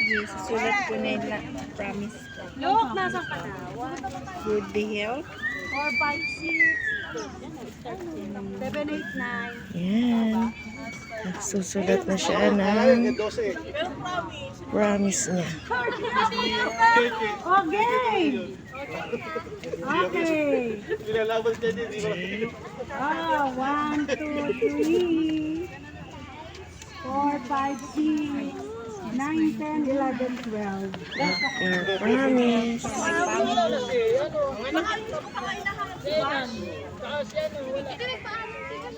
Yes, sulat ko nila. Promise. Look, nasa ka na? Good be health. 4, 5, 6, 7, 8, 9. Yan. Nagsusulat na siya ng promise niya. Okay. Okay. Oh, 1, 2, 3, 4, 5, 6, 9, 10, 11, 12. Your promise.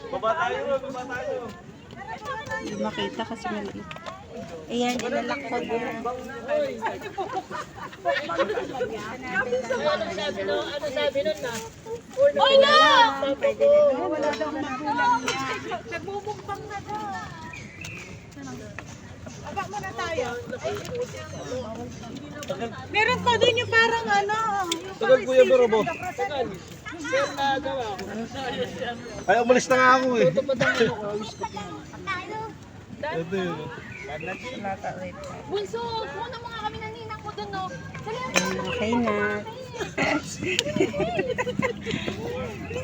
Baba tayo, baba tayo. Hindi makita kasi maliit. Ayan, ilalak ko doon. Ano sabi nun na? Oy, no! Pwede na doon. Wala daw magulang niya. Nagbubukbang na daw. Aba muna tayo. Meron pa din yung parang ano. Tagal kuya Berobo. Ay, umalis na nga ako eh. Ito yun. Bunso, muna mga kami ng ninang ko doon, no? Okay na.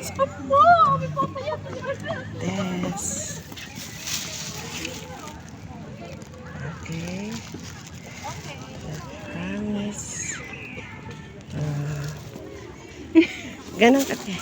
Stop mo! May papayak. Yes. Okay. Promise. Ganun ka, te.